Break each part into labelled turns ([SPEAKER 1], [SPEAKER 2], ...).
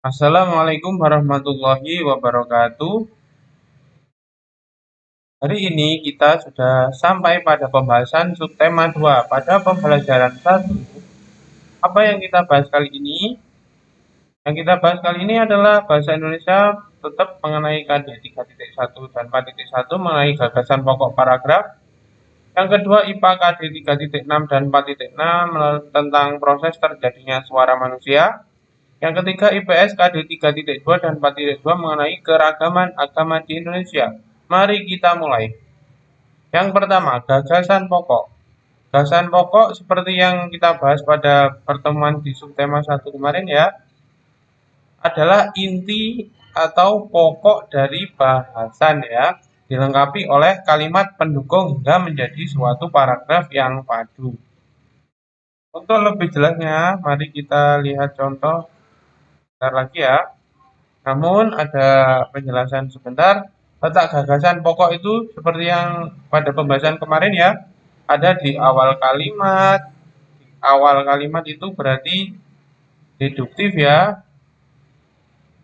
[SPEAKER 1] Assalamualaikum warahmatullahi wabarakatuh. Hari ini kita sudah sampai pada pembahasan subtema 2 pada pembelajaran 1. Apa yang kita bahas kali ini? Yang kita bahas kali ini adalah bahasa Indonesia tetap mengenai KD 3.1 dan 4.1 mengenai gagasan pokok paragraf. Yang kedua IPA KD 3.6 dan 4.6 tentang proses terjadinya suara manusia. Yang ketiga IPS KD 3.2 dan 4.2 mengenai keragaman agama di Indonesia. Mari kita mulai. Yang pertama, gagasan pokok. Gagasan pokok seperti yang kita bahas pada pertemuan di subtema 1 kemarin ya, adalah inti atau pokok dari bahasan ya, dilengkapi oleh kalimat pendukung hingga menjadi suatu paragraf yang padu. Untuk lebih jelasnya, mari kita lihat contoh sebentar lagi ya. Namun ada penjelasan sebentar. Letak gagasan pokok itu seperti yang pada pembahasan kemarin ya, ada di awal kalimat. Awal kalimat itu berarti deduktif ya,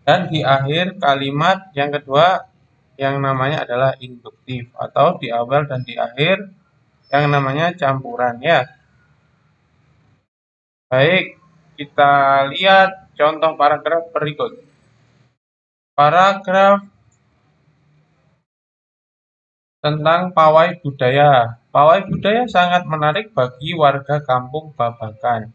[SPEAKER 1] dan di akhir kalimat yang kedua yang namanya adalah induktif, atau di awal dan di akhir yang namanya campuran ya. Baik, kita lihat contoh paragraf berikut. Paragraf tentang pawai budaya. Pawai budaya sangat menarik bagi warga kampung Babakan.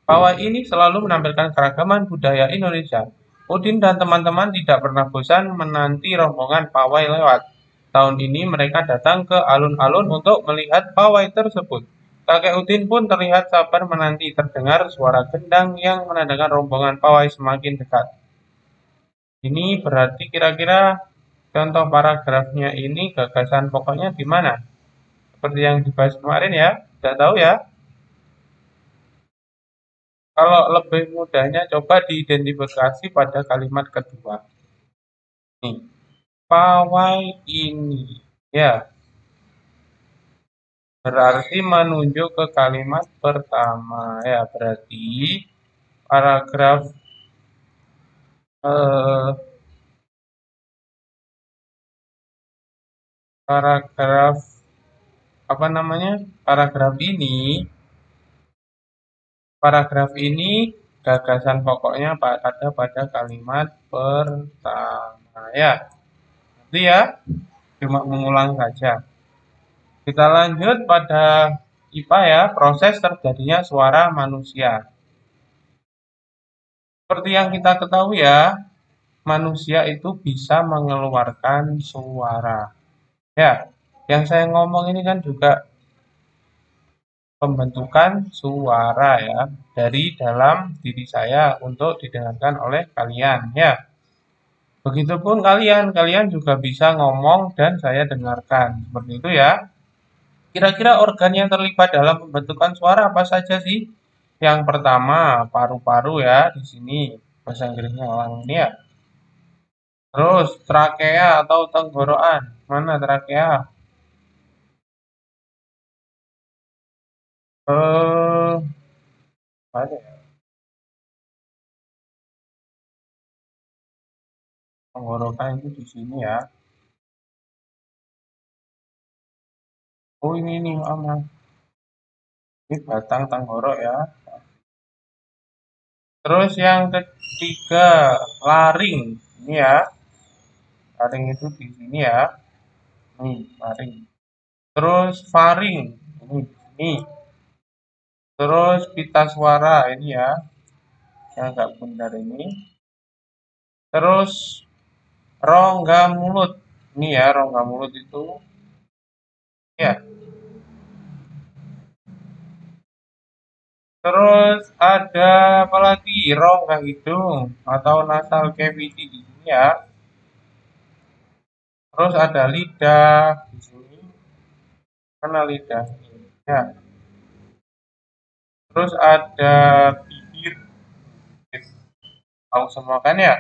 [SPEAKER 1] Pawai ini selalu menampilkan keragaman budaya Indonesia. Udin dan teman-teman tidak pernah bosan menanti rombongan pawai lewat. Tahun ini mereka datang ke alun-alun untuk melihat pawai tersebut. Kakek Udin pun terlihat sabar menanti, terdengar suara gendang yang menandakan rombongan pawai semakin dekat. Ini berarti kira-kira contoh paragrafnya ini gagasan pokoknya di mana? Seperti yang dibahas kemarin ya, tidak tahu ya. Kalau lebih mudahnya coba diidentifikasi pada kalimat kedua. Nih, pawai ini ya berarti menunjuk ke kalimat pertama ya, berarti paragraf eh, paragraf apa namanya? Paragraf ini gagasan pokoknya ada pada kalimat pertama ya. Itu ya, cuma mengulang saja. Kita lanjut pada IPA ya, proses terjadinya suara manusia. Seperti yang kita ketahui ya, manusia itu bisa mengeluarkan suara. Ya, yang saya ngomong ini kan juga pembentukan suara ya, dari dalam diri saya untuk didengarkan oleh kalian ya. Begitupun kalian juga bisa ngomong dan saya dengarkan. Seperti itu ya. Kira-kira organ yang terlibat dalam pembentukan suara apa saja sih? Yang pertama, paru-paru ya, di sini bahasa Inggrisnya orang ini ya. Terus trakea atau tenggorokan. Mana trakea? Eh, ada ya? Tenggorokan itu di sini ya. Oh ini nih, maaf. Ini batang tenggorok ya. Terus yang ketiga, laring. Ini ya, laring itu di sini ya. Nih, laring. Terus faring. Ini di sini. Terus pita suara ini ya, yang agak bundar ini. Terus rongga mulut. Ini ya, rongga mulut itu. Ya. Terus ada apa lagi? Rongga hidung atau nasal cavity di sini ya. Terus ada lidah di sini. Mana lidah? Ya. Terus ada bibir. Tahu semua kan ya?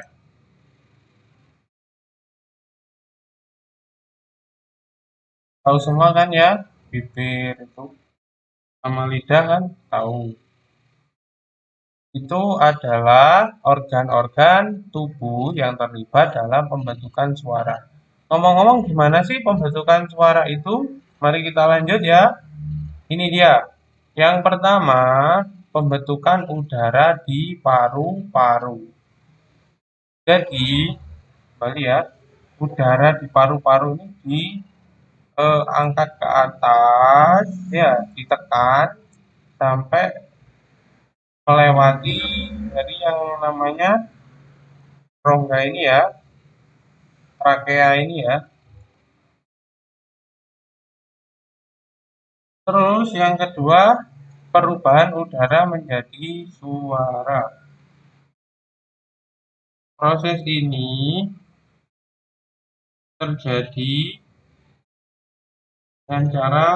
[SPEAKER 1] Tahu semua kan ya? Bibir itu sama lidah kan? Tahu. itu adalah organ-organ tubuh yang terlibat dalam pembentukan suara. Ngomong-ngomong gimana sih pembentukan suara itu? Mari kita lanjut ya. Ini dia. Yang pertama, pembentukan udara di paru-paru. Jadi, kembali ya, udara di paru-paru ini diangkat ke atas, ya, ditekan sampai melewati dari yang namanya rongga ini ya, trakea ini ya. Terus yang kedua, perubahan udara menjadi suara. Proses ini terjadi dengan cara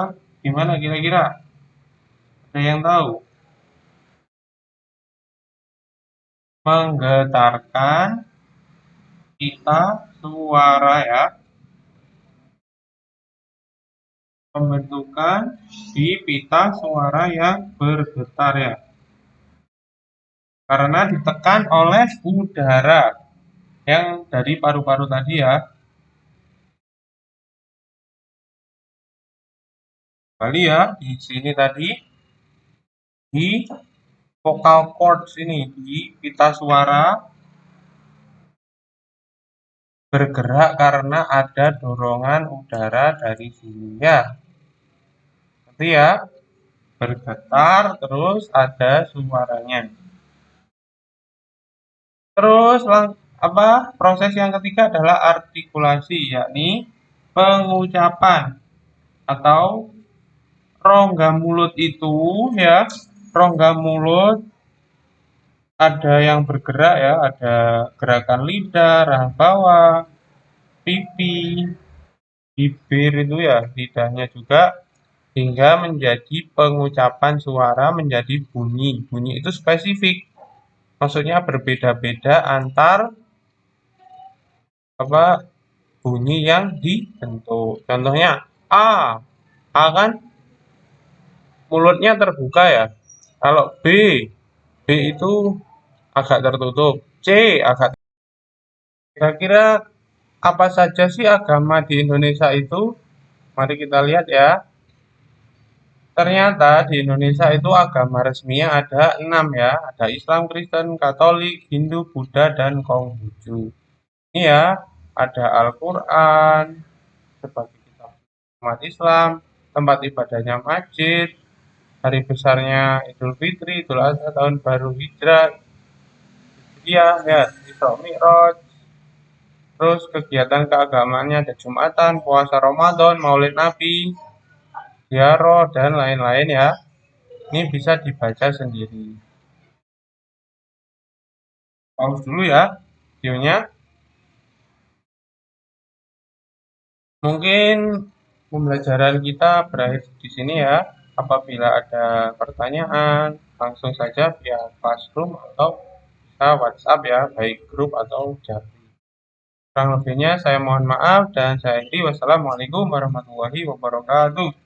[SPEAKER 1] gimana kira-kira? Ada yang tahu? Menggetarkan pita suara ya. Pembentukan di pita suara yang bergetar ya. Karena ditekan oleh udara yang dari paru-paru tadi ya. Kembali ya, di sini tadi di vocal cords ini, di pita suara bergerak karena ada dorongan udara dari sini ya. Nanti ya, bergetar terus ada suaranya. Terus proses yang ketiga adalah artikulasi, yakni pengucapan atau rongga mulut itu ya, rongga mulut ada yang bergerak ya, ada gerakan lidah, rahang bawah, pipi, bibir itu ya, lidahnya juga hingga menjadi pengucapan suara menjadi bunyi. Bunyi itu spesifik, maksudnya berbeda-beda antar bunyi yang dibentuk. Contohnya A, A kan mulutnya terbuka ya. Kalau B, B itu agak tertutup. C agak. Kira-kira apa saja sih agama di Indonesia itu? Mari kita lihat ya. Ternyata di Indonesia itu agama resminya ada 6 ya. Ada Islam, Kristen, Katolik, Hindu, Buddha, dan Konghucu. Ini ya, ada Al-Quran sebagai kitab umat Islam, tempat ibadahnya masjid, hari besarnya Idul Fitri, Idul Adha, tahun baru Hijrah, Hijriah, ya, Isra Mi'raj. Terus kegiatan keagamaannya ada Jumatan, puasa Ramadan, Maulid Nabi, ziarah, dan lain-lain ya. Ini bisa dibaca sendiri. Pause dulu ya videonya. Mungkin pembelajaran kita berakhir di sini ya. Apabila ada pertanyaan, langsung saja via Classroom atau bisa WhatsApp ya, baik grup atau Japri. Kurang lebihnya saya mohon maaf dan saya akhiri. Wassalamualaikum warahmatullahi wabarakatuh.